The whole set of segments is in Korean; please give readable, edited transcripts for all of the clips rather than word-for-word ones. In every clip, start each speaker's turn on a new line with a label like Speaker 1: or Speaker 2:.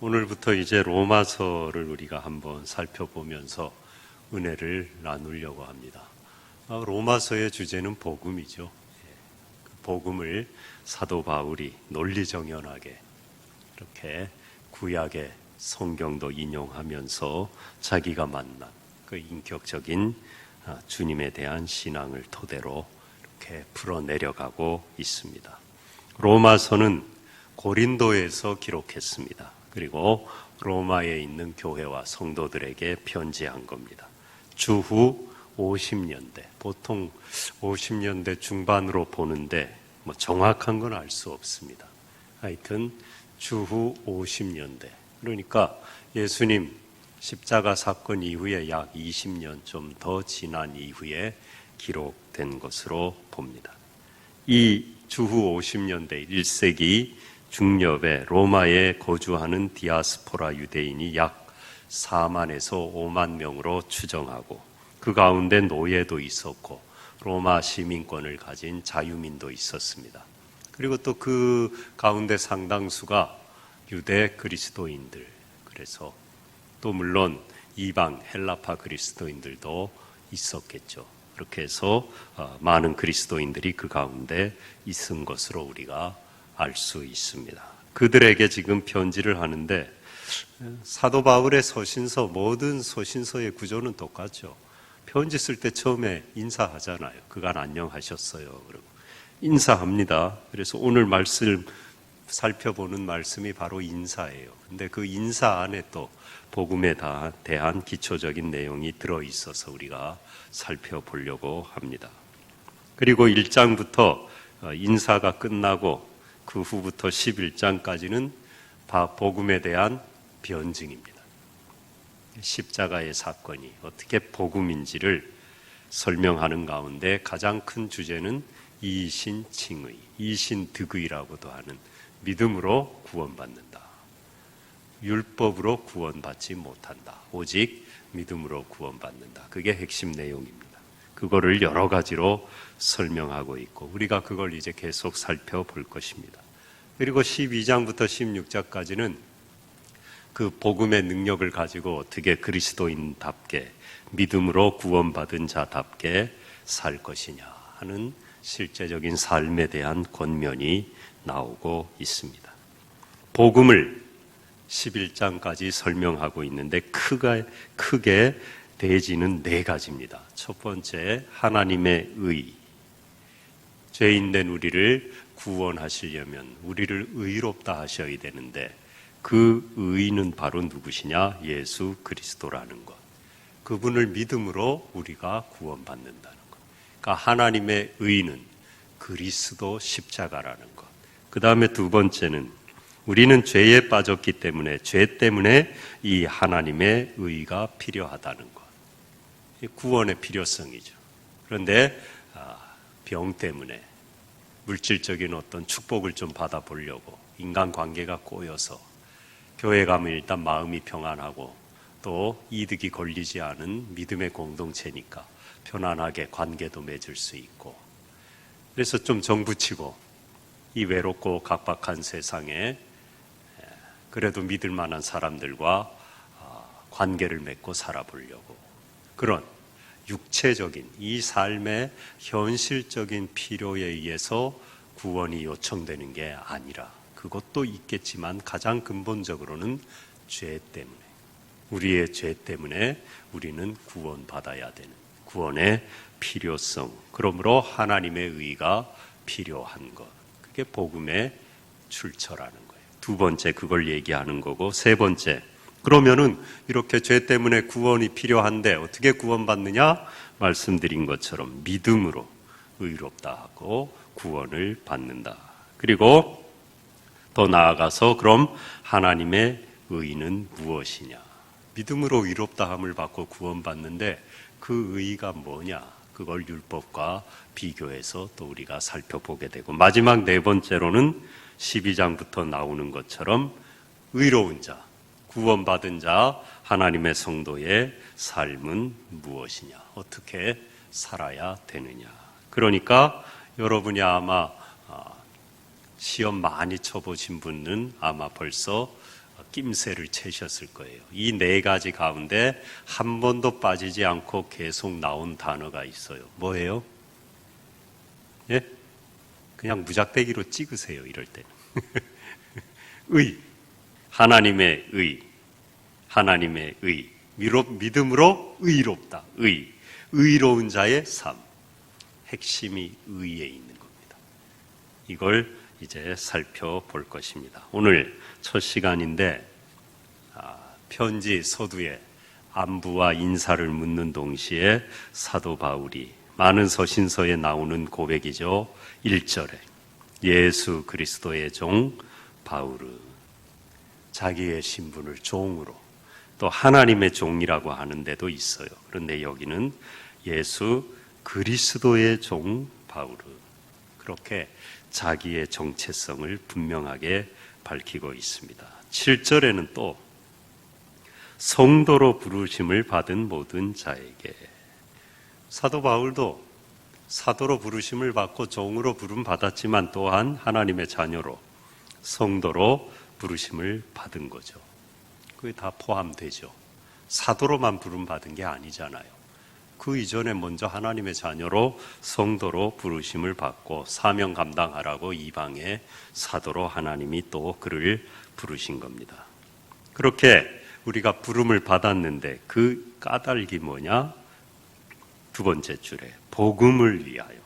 Speaker 1: 오늘부터 이제 로마서를 우리가 한번 살펴보면서 은혜를 나누려고 합니다. 로마서의 주제는 복음이죠. 그 복음을 사도 바울이 논리정연하게 이렇게 구약의 성경도 인용하면서 자기가 만난 그 인격적인 주님에 대한 신앙을 토대로 이렇게 풀어내려가고 있습니다. 로마서는 고린도에서 기록했습니다. 그리고 로마에 있는 교회와 성도들에게 편지한 겁니다. 주후 50년대, 보통 50년대 중반으로 보는데 정확한 건 알 수 없습니다. 하여튼 주후 50년대, 그러니까 예수님 십자가 사건 이후에 약 20년 좀 더 지난 이후에 기록된 것으로 봅니다. 이 주후 50년대 1세기 중엽에 로마에 거주하는 디아스포라 유대인이 약 4만에서 5만 명으로 추정하고, 그 가운데 노예도 있었고 로마 시민권을 가진 자유민도 있었습니다. 그리고 또 그 가운데 상당수가 유대 그리스도인들, 그래서 또 물론 이방 헬라파 그리스도인들도 있었겠죠. 그렇게 해서 많은 그리스도인들이 그 가운데 있은 것으로 우리가 알 수 있습니다. 그들에게 지금 편지를 하는데, 사도 바울의 서신서, 모든 서신서의 구조는 똑같죠. 편지 쓸 때 처음에 인사하잖아요. 그간 안녕하셨어요. 그리고 인사합니다. 그래서 오늘 말씀 살펴보는 말씀이 바로 인사예요. 근데 그 인사 안에 또 복음에 대한 기초적인 내용이 들어있어서 우리가 살펴보려고 합니다. 그리고 1장부터 인사가 끝나고 그 후부터 11장까지는 복음에 대한 변증입니다. 십자가의 사건이 어떻게 복음인지를 설명하는 가운데 가장 큰 주제는 이신칭의, 이신득의라고도 하는 믿음으로 구원받는다. 율법으로 구원받지 못한다. 오직 믿음으로 구원받는다. 그게 핵심 내용입니다. 그거를 여러 가지로 설명하고 있고 우리가 그걸 이제 계속 살펴볼 것입니다. 그리고 12장부터 16장까지는 그 복음의 능력을 가지고 어떻게 그리스도인답게 믿음으로 구원받은 자답게 살 것이냐 하는 실제적인 삶에 대한 권면이 나오고 있습니다. 복음을 11장까지 설명하고 있는데 크게 대지는 네 가지입니다. 첫 번째, 하나님의 의. 죄인된 우리를 구원하시려면 우리를 의롭다 하셔야 되는데 그 의는 바로 누구시냐? 예수 그리스도라는 것. 그분을 믿음으로 우리가 구원받는다는 것. 그러니까 하나님의 의는 그리스도 십자가라는 것. 그 다음에 두 번째는 우리는 죄에 빠졌기 때문에 죄 때문에 이 하나님의 의가 필요하다는 것. 구원의 필요성이죠. 그런데 병 때문에 물질적인 어떤 축복을 좀 받아보려고 인간관계가 꼬여서 교회 가면 일단 마음이 평안하고 또 이득이 걸리지 않은 믿음의 공동체니까 편안하게 관계도 맺을 수 있고, 그래서 좀 정붙이고 이 외롭고 각박한 세상에 그래도 믿을 만한 사람들과 관계를 맺고 살아보려고, 그런 육체적인 이 삶의 현실적인 필요에 의해서 구원이 요청되는 게 아니라, 그것도 있겠지만 가장 근본적으로는 죄 때문에, 우리의 죄 때문에 우리는 구원받아야 되는 구원의 필요성, 그러므로 하나님의 의가 필요한 것, 그게 복음의 출처라는 거예요. 두 번째, 그걸 얘기하는 거고, 세 번째, 그러면은 이렇게 죄 때문에 구원이 필요한데 어떻게 구원받느냐? 말씀드린 것처럼 믿음으로 의롭다 하고 구원을 받는다. 그리고 더 나아가서 그럼 하나님의 의는 무엇이냐? 믿음으로 의롭다함을 받고 구원받는데 그 의가 뭐냐? 그걸 율법과 비교해서 또 우리가 살펴보게 되고, 마지막 네 번째로는 12장부터 나오는 것처럼 의로운 자, 구원받은 자, 하나님의 성도의 삶은 무엇이냐? 어떻게 살아야 되느냐? 그러니까 여러분이 아마 시험 많이 쳐보신 분은 아마 벌써 낌새를 채셨을 거예요. 이 네 가지 가운데 한 번도 빠지지 않고 계속 나온 단어가 있어요. 뭐예요? 예? 그냥 무작대기로 찍으세요, 이럴 때는. 의, 하나님의 의, 하나님의 의, 믿음으로 의롭다, 의로운 자의 삶. 핵심이 의에 있는 겁니다. 이걸 이제 살펴볼 것입니다. 오늘 첫 시간인데 편지 서두에 안부와 인사를 묻는 동시에 사도 바울이 많은 서신서에 나오는 고백이죠. 1절에 예수 그리스도의 종 바울은 자기의 신분을 종으로 또 하나님의 종이라고 하는 데도 있어요. 그런데 여기는 예수 그리스도의 종 바울은 그렇게 자기의 정체성을 분명하게 밝히고 있습니다. 7절에는 또 성도로 부르심을 받은 모든 자에게, 사도 바울도 사도로 부르심을 받고 종으로 부름 받았지만 또한 하나님의 자녀로 성도로 부르심을 받은 거죠. 그게 다 포함되죠. 사도로만 부름 받은 게 아니잖아요. 그 이전에 먼저 하나님의 자녀로 성도로 부르심을 받고 사명 감당하라고 이방의 사도로 하나님이 또 그를 부르신 겁니다. 그렇게 우리가 부름을 받았는데 그 까닭이 뭐냐? 두 번째 줄에 복음을 위하여.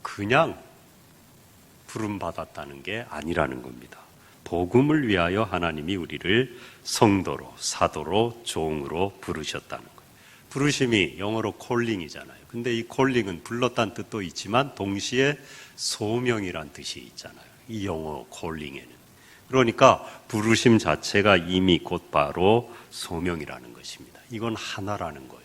Speaker 1: 그냥 부름 받았다는 게 아니라는 겁니다. 복음을 위하여 하나님이 우리를 성도로, 사도로, 종으로 부르셨다는 거예요. 부르심이 영어로 콜링이잖아요. 근데 이 콜링은 불렀다는 뜻도 있지만 동시에 소명이란 뜻이 있잖아요. 이 영어 콜링에는. 그러니까 부르심 자체가 이미 곧바로 소명이라는 것입니다. 이건 하나라는 거예요.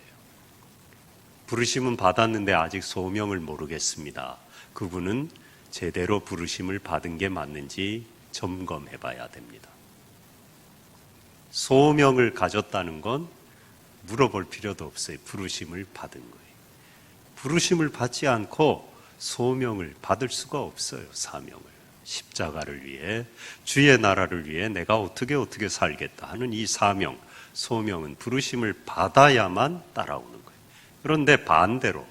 Speaker 1: 부르심은 받았는데 아직 소명을 모르겠습니다. 그분은 제대로 부르심을 받은 게 맞는지 점검해 봐야 됩니다. 소명을 가졌다는 건 물어볼 필요도 없어요. 부르심을 받은 거예요. 부르심을 받지 않고 소명을 받을 수가 없어요. 사명을. 십자가를 위해, 주의 나라를 위해 내가 어떻게 살겠다 하는 이 사명, 소명은 부르심을 받아야만 따라오는 거예요. 그런데 반대로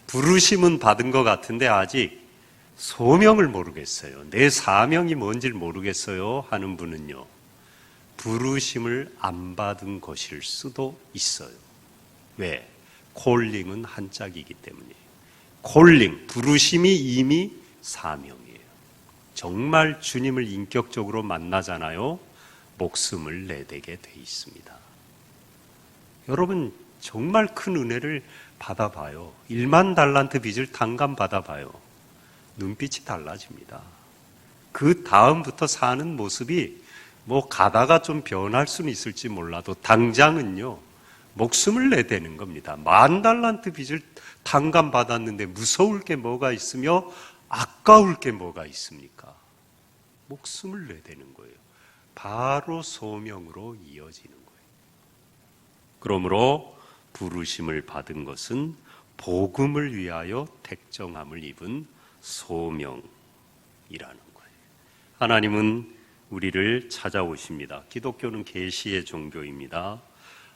Speaker 1: 부르심은 받은 것 같은데 아직 소명을 모르겠어요. 내 사명이 뭔지를 모르겠어요 하는 분은요, 부르심을 안 받은 것일 수도 있어요. 왜? 콜링은 한짝이기 때문이에요. 콜링, 부르심이 이미 사명이에요. 정말 주님을 인격적으로 만나잖아요. 목숨을 내대게 돼 있습니다. 여러분 정말 큰 은혜를 받아봐요. 1만 달란트 빚을 탕감 받아봐요. 눈빛이 달라집니다. 그 다음부터 사는 모습이 뭐 가다가 좀 변할 수는 있을지 몰라도 당장은요 목숨을 내대는 겁니다. 10,000달란트 빚을 탕감 받았는데 무서울 게 뭐가 있으며 아까울 게 뭐가 있습니까? 목숨을 내대는 거예요. 바로 소명으로 이어지는 거예요. 그러므로 부르심을 받은 것은 복음을 위하여 택정함을 입은 소명이라는 거예요. 하나님은 우리를 찾아오십니다. 기독교는 계시의 종교입니다.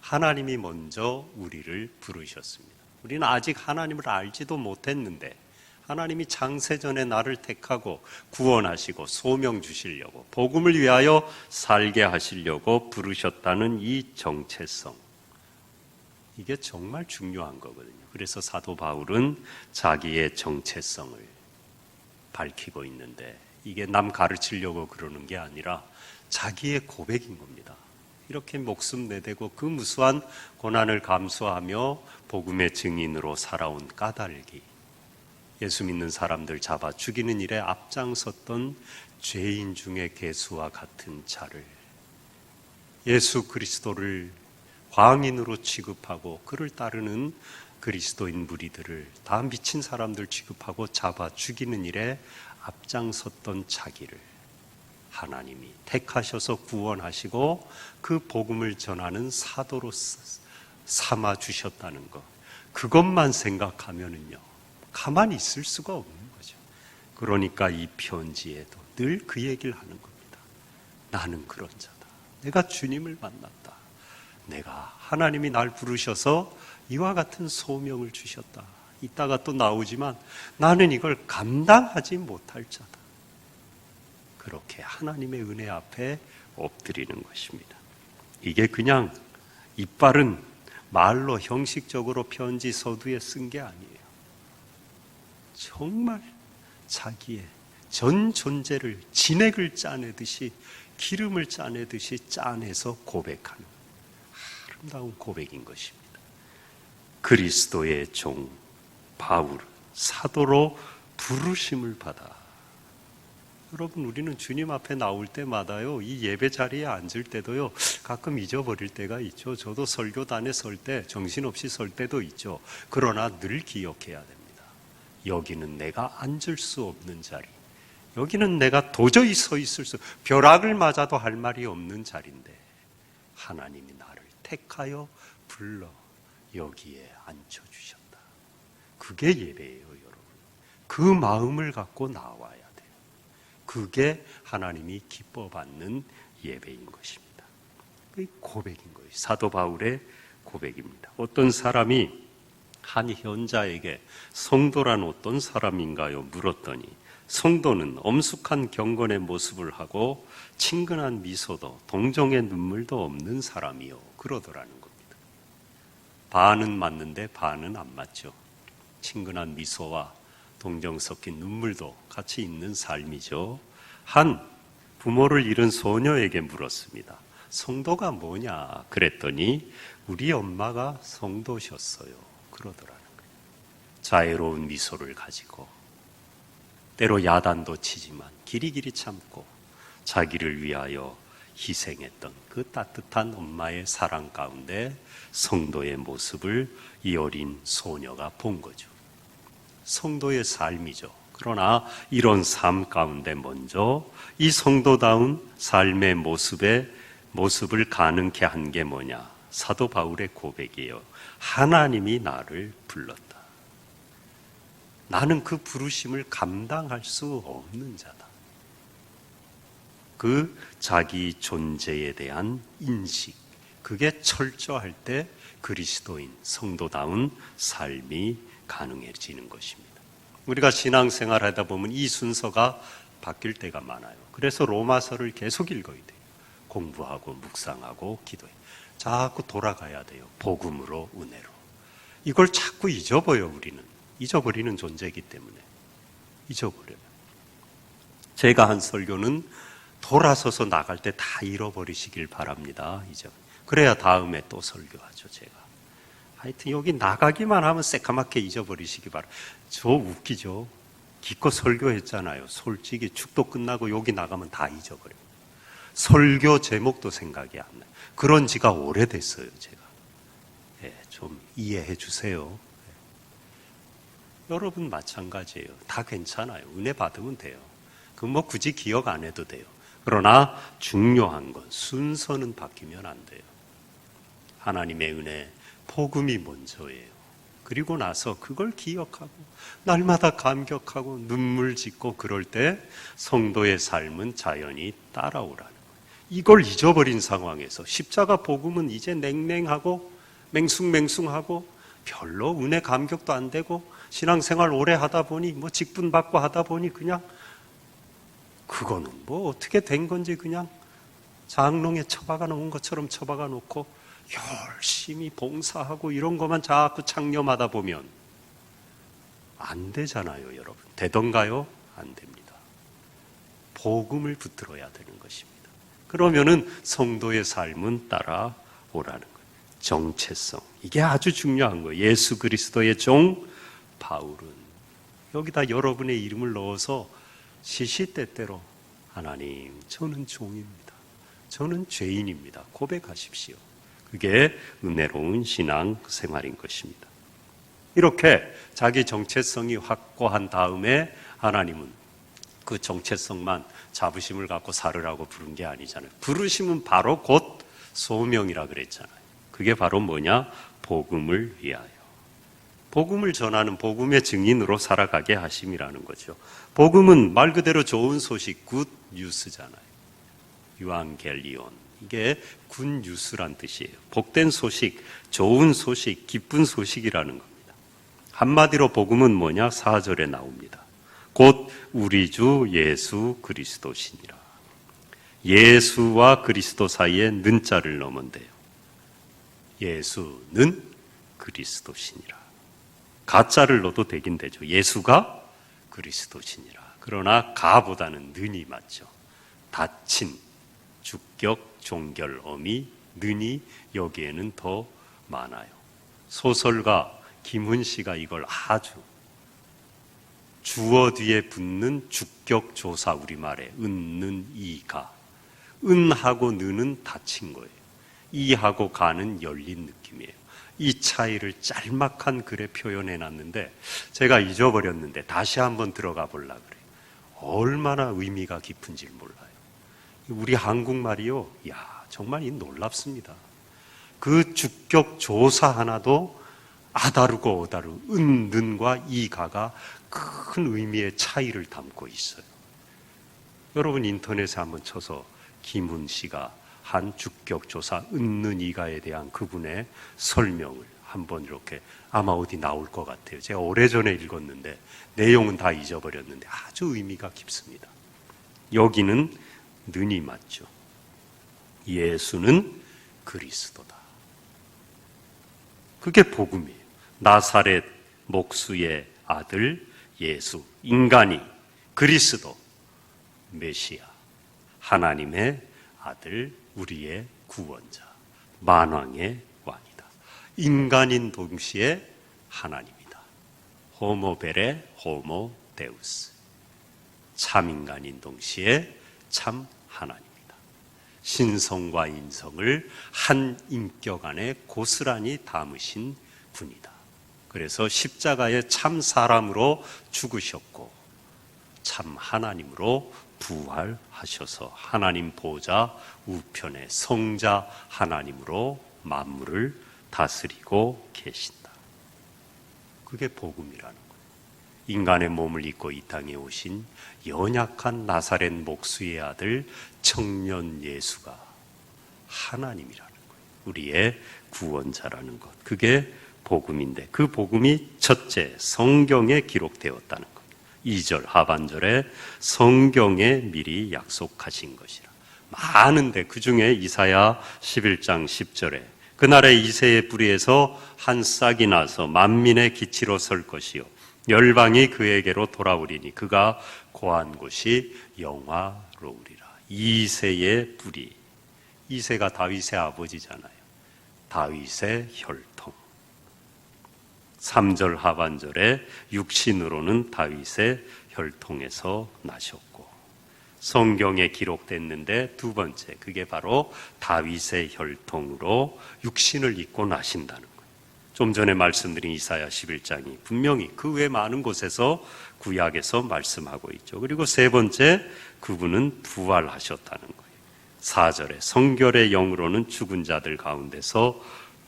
Speaker 1: 하나님이 먼저 우리를 부르셨습니다. 우리는 아직 하나님을 알지도 못했는데 하나님이 창세전에 나를 택하고 구원하시고 소명 주시려고 복음을 위하여 살게 하시려고 부르셨다는 이 정체성, 이게 정말 중요한 거거든요. 그래서 사도 바울은 자기의 정체성을 밝히고 있는데 이게 남 가르치려고 그러는 게 아니라 자기의 고백인 겁니다. 이렇게 목숨 내대고 그 무수한 고난을 감수하며 복음의 증인으로 살아온 까닭이, 예수 믿는 사람들 잡아 죽이는 일에 앞장섰던 죄인 중의 괴수와 같은 자를 예수 그리스도를 광인으로 취급하고 그를 따르는 그리스도인 무리들을 다 미친 사람들 취급하고 잡아 죽이는 일에 앞장섰던 자기를 하나님이 택하셔서 구원하시고 그 복음을 전하는 사도로 삼아 주셨다는 것, 그것만 생각하면은요 가만히 있을 수가 없는 거죠. 그러니까 이 편지에도 늘 그 얘기를 하는 겁니다. 나는 그런 자다. 내가 주님을 만났다. 내가 하나님이 날 부르셔서 이와 같은 소명을 주셨다. 이따가 또 나오지만 나는 이걸 감당하지 못할 자다. 그렇게 하나님의 은혜 앞에 엎드리는 것입니다. 이게 그냥 이빨은 말로 형식적으로 편지 서두에 쓴 게 아니에요. 정말 자기의 전 존재를 진액을 짜내듯이 기름을 짜내듯이 짜내서 고백하는 아름다운 고백인 것입니다. 그리스도의 종 바울 사도로 부르심을 받아. 여러분, 우리는 주님 앞에 나올 때마다요, 이 예배 자리에 앉을 때도요, 가끔 잊어버릴 때가 있죠. 저도 설교단에 설 때 정신없이 설 때도 있죠. 그러나 늘 기억해야 됩니다. 여기는 내가 앉을 수 없는 자리, 여기는 내가 도저히 서 있을 수, 벼락을 맞아도 할 말이 없는 자리인데 하나님이 나를 택하여 불러 여기에 앉혀주셨다. 그게 예배예요, 여러분. 그 마음을 갖고 나와야 돼요. 그게 하나님이 기뻐 받는 예배인 것입니다. 그 고백인 거예요. 사도 바울의 고백입니다. 어떤 사람이 한 현자에게 성도란 어떤 사람인가요? 물었더니 성도는 엄숙한 경건의 모습을 하고 친근한 미소도 동정의 눈물도 없는 사람이요, 그러더라는 겁니다. 반은 맞는데 반은 안 맞죠. 친근한 미소와 동정 섞인 눈물도 같이 있는 삶이죠. 한 부모를 잃은 소녀에게 물었습니다. 성도가 뭐냐? 그랬더니 우리 엄마가 성도셨어요, 그러더라는 거예요. 자애로운 미소를 가지고 때로 야단도 치지만 길이길이 참고 자기를 위하여 희생했던 그 따뜻한 엄마의 사랑 가운데 성도의 모습을 이 어린 소녀가 본 거죠. 성도의 삶이죠. 그러나 이런 삶 가운데 먼저 이 성도다운 삶의 모습을 가능케 한 게 뭐냐? 사도 바울의 고백이에요. 하나님이 나를 불렀다. 나는 그 부르심을 감당할 수 없는 자다. 그 자기 존재에 대한 인식, 그게 철저할 때 그리스도인, 성도다운 삶이 가능해지는 것입니다. 우리가 신앙생활 하다 보면 이 순서가 바뀔 때가 많아요. 그래서 로마서를 계속 읽어야 돼요. 공부하고 묵상하고 기도해요. 자꾸 돌아가야 돼요. 복음으로, 은혜로. 이걸 자꾸 잊어버려요, 우리는. 잊어버리는 존재이기 때문에. 잊어버려요. 제가 한 설교는 돌아서서 나갈 때 다 잃어버리시길 바랍니다. 그래야 다음에 또 설교하죠, 제가. 하여튼 여기 나가기만 하면 새까맣게 잊어버리시기 바랍니다. 저 웃기죠? 기껏 설교했잖아요. 솔직히 축도 끝나고 여기 나가면 다 잊어버려요. 설교 제목도 생각이 안 나요. 그런 지가 오래됐어요, 제가. 좀 이해해 주세요. 여러분 마찬가지예요. 다 괜찮아요. 은혜 받으면 돼요. 뭐 굳이 기억 안 해도 돼요. 그러나 중요한 건 순서는 바뀌면 안 돼요. 하나님의 은혜, 복음이 먼저예요. 그리고 나서 그걸 기억하고 날마다 감격하고 눈물 짓고 그럴 때 성도의 삶은 자연히 따라오라는 거예요. 이걸 잊어버린 상황에서 십자가 복음은 이제 냉랭하고 맹숭맹숭하고 별로 은혜 감격도 안 되고 신앙생활 오래 하다 보니 뭐 직분 받고 하다 보니 그냥 그거는 뭐 어떻게 된 건지 그냥 장롱에 처박아 놓은 것처럼 처박아 놓고 열심히 봉사하고 이런 것만 자꾸 창념하다 보면 안 되잖아요, 여러분. 되던가요? 안 됩니다. 복음을 붙들어야 되는 것입니다. 그러면은 성도의 삶은 따라오라는 거예요. 정체성. 이게 아주 중요한 거예요. 예수 그리스도의 종 바울은 여기다 여러분의 이름을 넣어서 시시때때로 하나님, 저는 종입니다. 저는 죄인입니다. 고백하십시오. 그게 은혜로운 신앙 생활인 것입니다. 이렇게 자기 정체성이 확고한 다음에 하나님은 그 정체성만 자부심을 갖고 살으라고 부른 게 아니잖아요. 부르심은 바로 곧 소명이라 그랬잖아요. 그게 바로 뭐냐? 복음을 위하여. 복음을 전하는 복음의 증인으로 살아가게 하심이라는 거죠. 복음은 말 그대로 좋은 소식, 굿 뉴스잖아요. 유앙겔리온. 이게 굿뉴스란 뜻이에요. 복된 소식, 좋은 소식, 기쁜 소식이라는 겁니다. 한마디로 복음은 뭐냐? 4절에 나옵니다. 곧 우리 주 예수 그리스도시니라. 예수와 그리스도 사이에 는자를 넣으면 돼요. 예수는 그리스도시니라. 가짜를 넣어도 되긴 되죠. 예수가 그리스도시니라. 그러나 가보다는 는이 맞죠. 닫힌 주격 종결 어미 는이 여기에는 더 많아요. 소설가 김훈 씨가 이걸 아주 주어 뒤에 붙는 주격 조사 우리말에 은는 이가 은하고 는은 닫힌 거예요. 이하고 가는 열린 느낌이에요. 이 차이를 짤막한 글에 표현해 놨는데 제가 잊어버렸는데 다시 한번 들어가 보려고 그래요. 얼마나 의미가 깊은지 몰라요. 우리 한국말이요, 야 정말 놀랍습니다. 그 주격 조사 하나도 아다르고 어다르 은는과 이가가 큰 의미의 차이를 담고 있어요. 여러분 인터넷에 한번 쳐서 김훈 씨가 한 주격조사 은는 이가에 대한 그분의 설명을 한번 이렇게 아마 어디 나올 것 같아요. 제가 오래전에 읽었는데 내용은 다 잊어버렸는데 아주 의미가 깊습니다. 여기는 는이 맞죠. 예수는 그리스도다. 그게 복음이에요. 나사렛 목수의 아들 예수, 인간이 그리스도, 메시아, 하나님의 아들, 우리의 구원자, 만왕의 왕이다. 인간인 동시에 하나님이다. 호모 베레 호모 데우스. 참 인간인 동시에 참 하나님이다. 신성과 인성을 한 인격 안에 고스란히 담으신 분이다. 그래서 십자가에 참 사람으로 죽으셨고 참 하나님으로 부활하셔서 하나님 보좌 우편에 성자 하나님으로 만물을 다스리고 계신다. 그게 복음이라는 거예요. 인간의 몸을 입고 이 땅에 오신 연약한 나사렛 목수의 아들 청년 예수가 하나님이라는 거예요. 우리의 구원자라는 것. 그게 복음인데 그 복음이 첫째 성경에 기록되었다는 것. 2절 하반절에 성경에 미리 약속하신 것이라. 많은데 그중에 이사야 11장 10절에 그날에 이새의 뿌리에서 한 싹이 나서 만민의 기치로 설 것이요 열방이 그에게로 돌아오리니 그가 거한 곳이 영화로우리라. 이새의 뿌리. 이새가 다윗의 아버지잖아요. 다윗의 혈통. 3절 하반절에 육신으로는 다윗의 혈통에서 나셨고 성경에 기록됐는데 두 번째 그게 바로 다윗의 혈통으로 육신을 입고 나신다는 거예요. 좀 전에 말씀드린 이사야 11장이 분명히 그 외 많은 곳에서 구약에서 말씀하고 있죠. 그리고 세 번째 그분은 부활하셨다는 거예요. 4절에 성결의 영으로는 죽은 자들 가운데서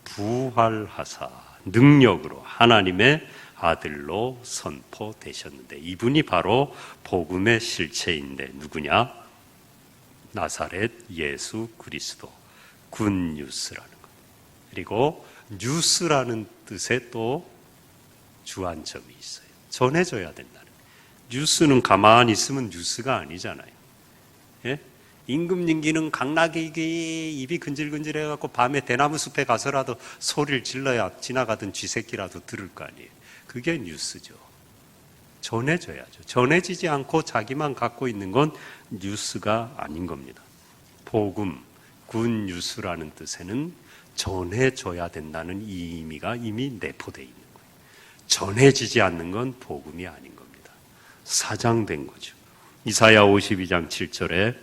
Speaker 1: 부활하사 능력으로 하나님의 아들로 선포되셨는데 이분이 바로 복음의 실체인데 누구냐? 나사렛 예수 그리스도 굿뉴스라는 것. 그리고 뉴스라는 뜻에 또 주안점이 있어요. 전해져야 된다는 거예요. 뉴스는 가만히 있으면 뉴스가 아니잖아요. 예? 임금님기는 강나귀 입이 근질근질해갖고 밤에 대나무 숲에 가서라도 소리를 질러야 지나가던 쥐새끼라도 들을 거 아니에요. 그게 뉴스죠. 전해져야죠. 전해지지 않고 자기만 갖고 있는 건 뉴스가 아닌 겁니다. 복음, 굿뉴스라는 뜻에는 전해져야 된다는 이 의미가 이미 내포되어 있는 거예요. 전해지지 않는 건 복음이 아닌 겁니다. 사장된 거죠. 이사야 52장 7절에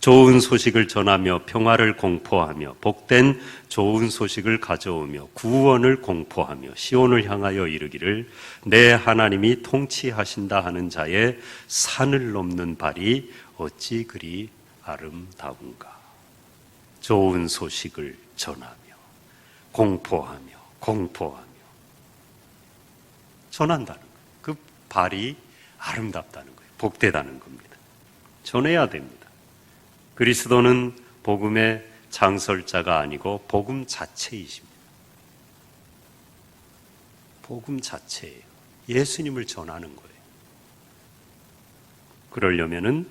Speaker 1: 좋은 소식을 전하며 평화를 공포하며 복된 좋은 소식을 가져오며 구원을 공포하며 시온을 향하여 이르기를 내 하나님이 통치하신다 하는 자의 산을 넘는 발이 어찌 그리 아름다운가. 좋은 소식을 전하며 공포하며 전한다는 거예요. 그 발이 아름답다는 거예요. 복되다는 겁니다. 전해야 됩니다. 그리스도는 복음의 장설자가 아니고 복음 자체이십니다. 복음 자체예요. 예수님을 전하는 거예요. 그러려면은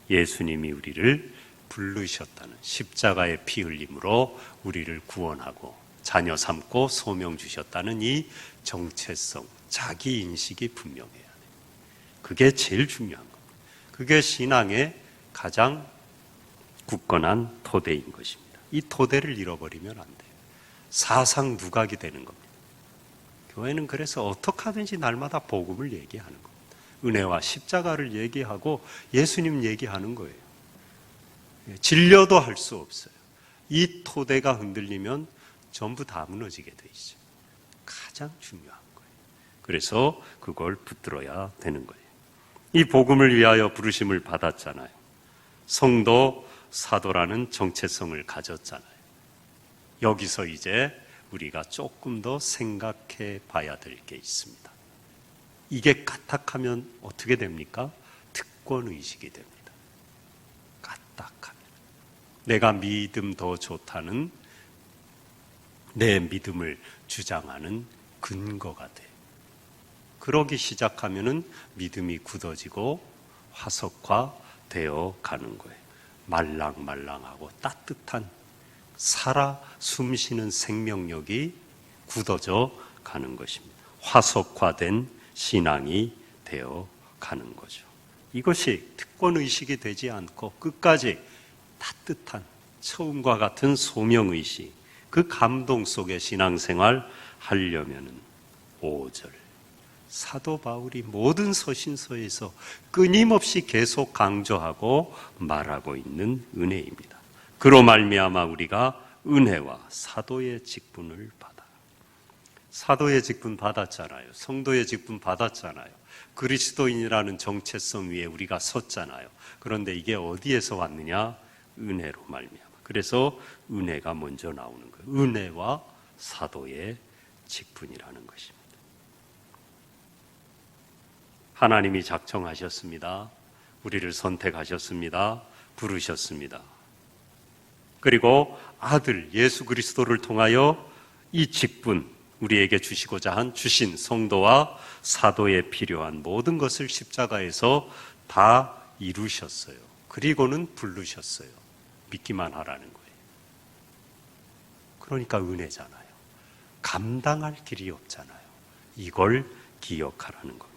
Speaker 1: 예수님이 우리를 부르셨다는 십자가의 피 흘림으로 우리를 구원하고 자녀 삼고 소명 주셨다는 이 정체성, 자기 인식이 분명해야 돼요. 그게 제일 중요한 겁니다. 그게 신앙의 가장 굳건한 토대인 것입니다. 이 토대를 잃어버리면 안 돼요. 사상 누각이 되는 겁니다. 교회는 그래서 어떻게 하든지 날마다 복음을 얘기하는 겁니다. 은혜와 십자가를 얘기하고 예수님 얘기하는 거예요. 진료도 할 수 없어요. 이 토대가 흔들리면 전부 다 무너지게 돼 있어요. 가장 중요한 거예요. 그래서 그걸 붙들어야 되는 거예요. 이 복음을 위하여 부르심을 받았잖아요. 성도, 사도라는 정체성을 가졌잖아요. 여기서 이제 우리가 조금 더 생각해 봐야 될 게 있습니다. 이게 까딱하면 어떻게 됩니까? 특권의식이 됩니다. 까딱하면. 내가 믿음 더 좋다는 내 믿음을 주장하는 근거가 돼. 그러기 시작하면은 믿음이 굳어지고 화석화되어 가는 거예요. 말랑말랑하고 따뜻한 살아 숨쉬는 생명력이 굳어져 가는 것입니다. 화석화된 신앙이 되어 가는 거죠. 이것이 특권의식이 되지 않고 끝까지 따뜻한 처음과 같은 소명의식, 그 감동 속에 신앙생활 하려면은 5절 사도 바울이 모든 서신서에서 끊임없이 계속 강조하고 말하고 있는 은혜입니다. 그로 말미암아 우리가 은혜와 사도의 직분을 받아. 사도의 직분 받았잖아요. 성도의 직분 받았잖아요. 그리스도인이라는 정체성 위에 우리가 섰잖아요. 그런데 이게 어디에서 왔느냐? 은혜로 말미암아. 그래서 은혜가 먼저 나오는 거예요. 은혜와 사도의 직분이라는 것입니다. 하나님이 작정하셨습니다. 우리를 선택하셨습니다. 부르셨습니다. 그리고 아들 예수 그리스도를 통하여 이 직분 우리에게 주신 성도와 사도에 필요한 모든 것을 십자가에서 다 이루셨어요. 그리고는 부르셨어요. 믿기만 하라는 거예요. 그러니까 은혜잖아요. 감당할 길이 없잖아요. 이걸 기억하라는 겁니다.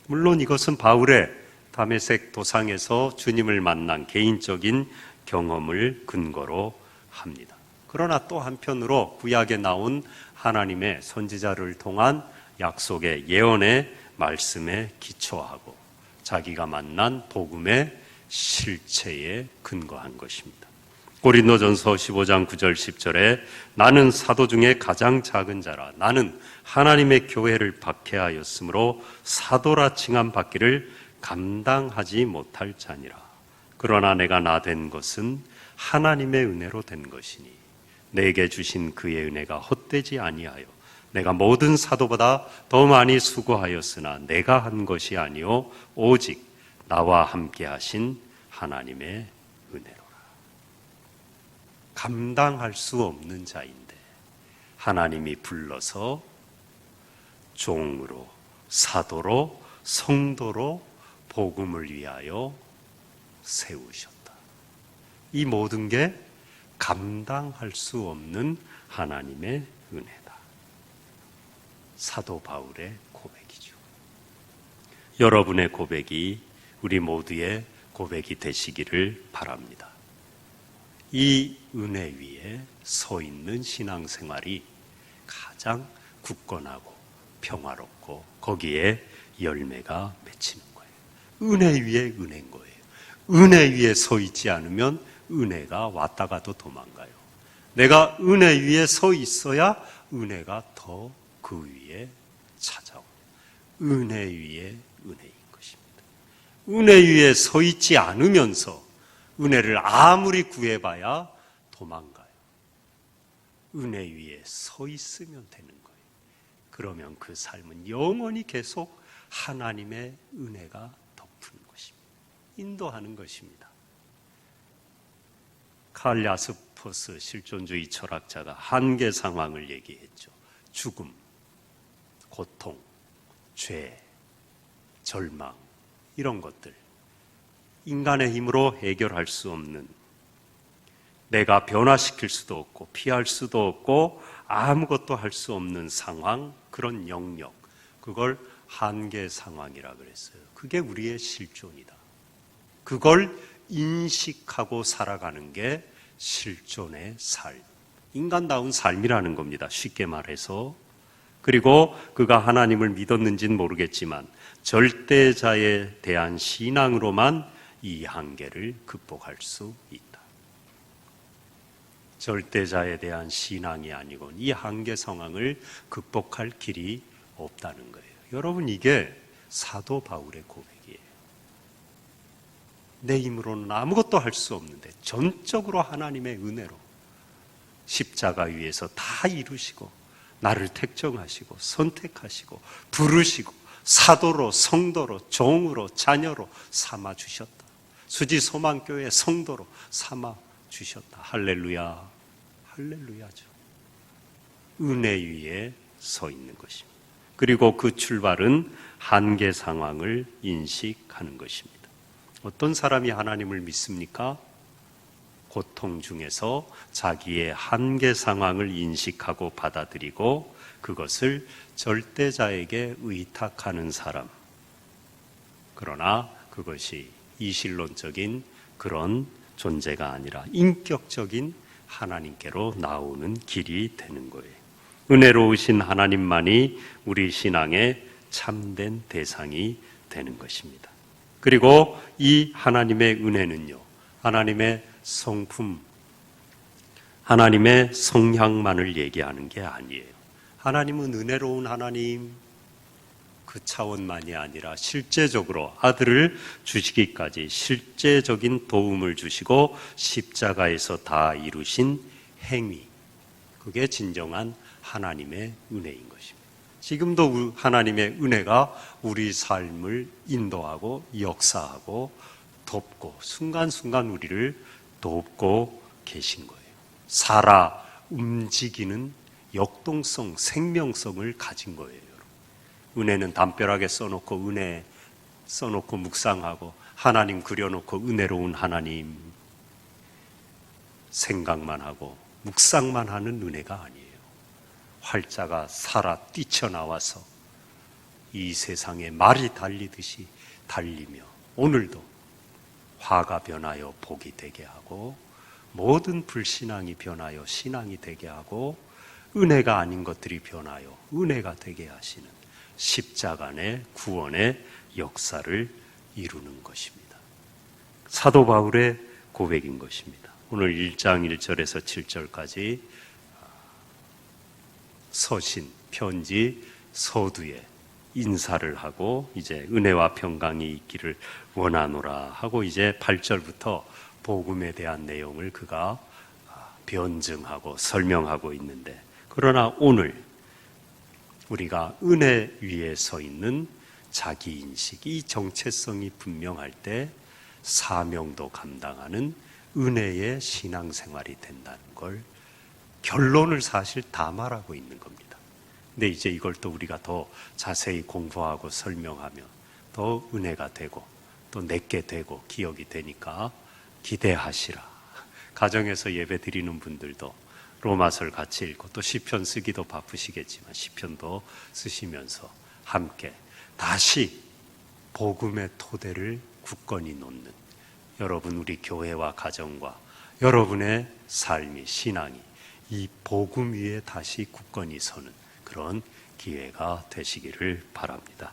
Speaker 1: 물론 이것은 바울의 다메섹 도상에서 주님을 만난 개인적인 경험을 근거로 합니다. 그러나 또 한편으로 구약에 나온 하나님의 선지자를 통한 약속의 예언의 말씀에 기초하고 자기가 만난 복음의 실체에 근거한 것입니다. 고린도전서 15장 9절 10절에 나는 사도 중에 가장 작은 자라 나는 하나님의 교회를 박해하였으므로 사도라 칭함 받기를 감당하지 못할 자니라. 그러나 내가 나 된 것은 하나님의 은혜로 된 것이니 내게 주신 그의 은혜가 헛되지 아니하여 내가 모든 사도보다 더 많이 수고하였으나 내가 한 것이 아니요 오직 나와 함께 하신 하나님의 은혜로라. 감당할 수 없는 자인데 하나님이 불러서 종으로 사도로 성도로 복음을 위하여 세우셨다. 이 모든 게 감당할 수 없는 하나님의 은혜다. 사도 바울의 고백이죠. 여러분의 고백이 우리 모두의 고백이 되시기를 바랍니다. 이 은혜 위에 서 있는 신앙생활이 가장 굳건하고 평화롭고 거기에 열매가 맺히는 거예요. 은혜 위에 은혜인 거예요. 은혜 위에 서 있지 않으면 은혜가 왔다가도 도망가요. 내가 은혜 위에 서 있어야 은혜가 더 그 위에 찾아옵니다. 은혜 위에 은혜인 것입니다. 은혜 위에 서 있지 않으면서 은혜를 아무리 구해봐야 도망가요. 은혜 위에 서 있으면 되는 거예요. 그러면 그 삶은 영원히 계속 하나님의 은혜가 덮는 것입니다. 인도하는 것입니다. 칼 야스퍼스 실존주의 철학자가 한계 상황을 얘기했죠. 죽음, 고통, 죄, 절망 이런 것들 인간의 힘으로 해결할 수 없는, 내가 변화시킬 수도 없고 피할 수도 없고 아무것도 할 수 없는 상황, 그런 영역, 그걸 한계 상황이라 그랬어요. 그게 우리의 실존이다. 그걸 인식하고 살아가는 게 실존의 삶, 인간다운 삶이라는 겁니다. 쉽게 말해서. 그리고 그가 하나님을 믿었는지는 모르겠지만 절대자에 대한 신앙으로만 이 한계를 극복할 수 있다. 절대자에 대한 신앙이 아니고 이 한계 상황을 극복할 길이 없다는 거예요. 여러분, 이게 사도 바울의 고백이에요. 내 힘으로는 아무것도 할 수 없는데 전적으로 하나님의 은혜로 십자가 위에서 다 이루시고 나를 택정하시고 선택하시고 부르시고 사도로, 성도로, 종으로, 자녀로 삼아주셨다. 수지소망교회 성도로 삼아주셨다. 할렐루야, 할렐루야죠. 은혜 위에 서 있는 것입니다. 그리고 그 출발은 한계 상황을 인식하는 것입니다. 어떤 사람이 하나님을 믿습니까? 고통 중에서 자기의 한계 상황을 인식하고 받아들이고 그것을 절대자에게 의탁하는 사람. 그러나 그것이 이신론적인 그런 존재가 아니라 인격적인 하나님께로 나오는 길이 되는 거예요. 은혜로우신 하나님만이 우리 신앙의 참된 대상이 되는 것입니다. 그리고 이 하나님의 은혜는요, 하나님의 성품, 하나님의 성향만을 얘기하는 게 아니에요. 하나님은 은혜로운 하나님, 그 차원만이 아니라 실제적으로 아들을 주시기까지 실제적인 도움을 주시고 십자가에서 다 이루신 행위, 그게 진정한 하나님의 은혜인 것입니다. 지금도 하나님의 은혜가 우리 삶을 인도하고 역사하고 돕고 순간순간 우리를 돕고 계신 거예요. 살아 움직이는 역동성, 생명성을 가진 거예요. 은혜는 담벼락에 써놓고 은혜 써놓고 묵상하고 하나님 그려놓고 은혜로운 하나님 생각만 하고 묵상만 하는 은혜가 아니에요. 활자가 살아 뛰쳐나와서 이 세상에 말이 달리듯이 달리며 오늘도 화가 변하여 복이 되게 하고 모든 불신앙이 변하여 신앙이 되게 하고 은혜가 아닌 것들이 변하여 은혜가 되게 하시는 십자가 내 구원의 역사를 이루는 것입니다. 사도 바울의 고백인 것입니다. 오늘 1장 1절에서 7절까지 서신, 편지, 서두에 인사를 하고 이제 은혜와 평강이 있기를 원하노라 하고 이제 8절부터 복음에 대한 내용을 그가 변증하고 설명하고 있는데, 그러나 오늘 우리가 은혜 위에 서 있는 자기인식, 이 정체성이 분명할 때 사명도 감당하는 은혜의 신앙생활이 된다는 걸 결론을 사실 다 말하고 있는 겁니다. 근데 이제 이걸 또 우리가 더 자세히 공부하고 설명하면 더 은혜가 되고 또 내게 되고 기억이 되니까 기대하시라. 가정에서 예배 드리는 분들도 로마서를 같이 읽고 또 시편 쓰기도 바쁘시겠지만 시편도 쓰시면서 함께 다시 복음의 토대를 굳건히 놓는 여러분, 우리 교회와 가정과 여러분의 삶이, 신앙이 이 복음 위에 다시 굳건히 서는 그런 기회가 되시기를 바랍니다.